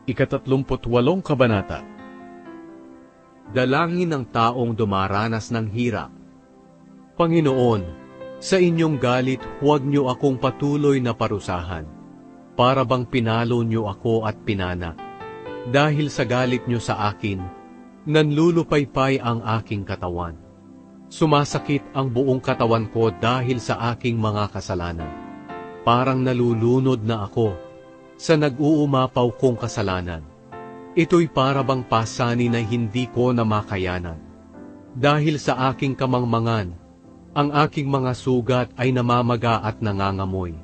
ika-38 Kabanata. Dalangin ng taong dumaranas ng hirap. Panginoon, sa inyong galit huwag niyo akong patuloy na parusahan, para bang pinalo niyo ako at pinana. Dahil sa galit niyo sa akin, nanlulupaypay ang aking katawan. Sumasakit ang buong katawan ko dahil sa aking mga kasalanan. Parang nalulunod na ako sa nag-uumapaw kong kasalanan. Ito'y para bang pasanin na hindi ko na makayanan. Dahil sa aking kamangmangan, ang aking mga sugat ay namamaga at nangangamoy.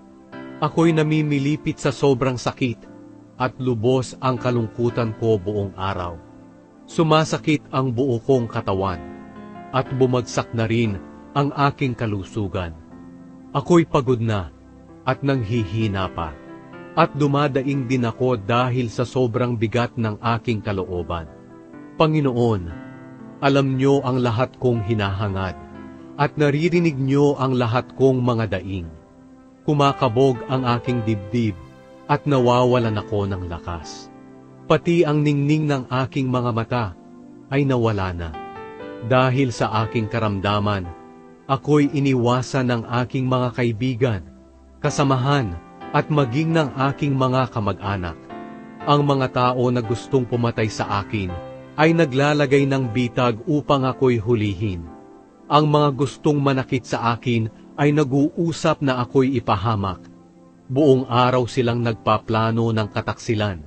Ako'y namimilipit sa sobrang sakit, at lubos ang kalungkutan ko buong araw. Sumasakit ang buo kong katawan, at bumagsak na rin ang aking kalusugan. Ako'y pagod na, at nanghihina pa. At dumadaing din ako dahil sa sobrang bigat ng aking kalooban. Panginoon, alam niyo ang lahat kong hinahangad, at naririnig niyo ang lahat kong mga daing. Kumakabog ang aking dibdib, at nawawalan ako ng lakas. Pati ang ningning ng aking mga mata ay nawala na. Dahil sa aking karamdaman, ako'y iniwasan ng aking mga kaibigan, kasamahan, at maging ng aking mga kamag-anak. Ang mga tao na gustong pumatay sa akin ay naglalagay ng bitag upang ako'y hulihin. Ang mga gustong manakit sa akin ay nag-uusap na ako'y ipahamak. Buong araw silang nagpaplano ng kataksilan.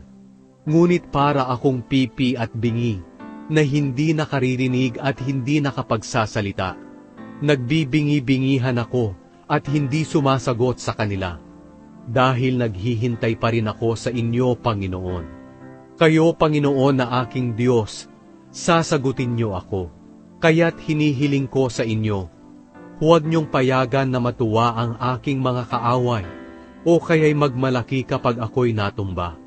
Ngunit para akong pipi at bingi na hindi nakaririnig at hindi nakapagsasalita. Nagbibingi-bingihan ako at hindi sumasagot sa kanila. Dahil naghihintay pa rin ako sa inyo, Panginoon. Kayo, Panginoon na aking Diyos, sasagutin niyo ako. Kaya't hinihiling ko sa inyo, huwag niyong payagan na matuwa ang aking mga kaaway, o kaya'y magmalaki kapag ako'y natumba.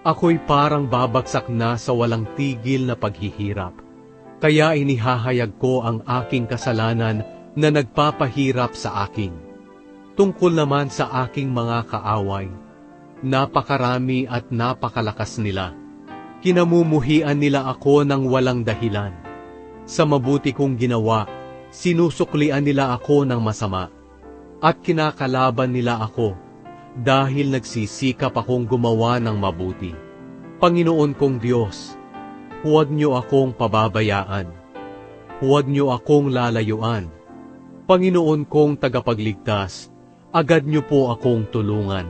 Ako'y parang babagsak na sa walang tigil na paghihirap. Kaya inihahayag ko ang aking kasalanan na nagpapahirap sa akin. Tungkol naman sa aking mga kaaway, napakarami at napakalakas nila. Kinamumuhian nila ako ng walang dahilan. Sa mabuti kong ginawa, sinusuklian nila ako ng masama. At kinakalaban nila ako, dahil nagsisikap akong gumawa ng mabuti. Panginoon kong Diyos, huwag niyo akong pababayaan. Huwag niyo akong lalayuan. Panginoon kong tagapagligtas, agad niyo po akong tulungan.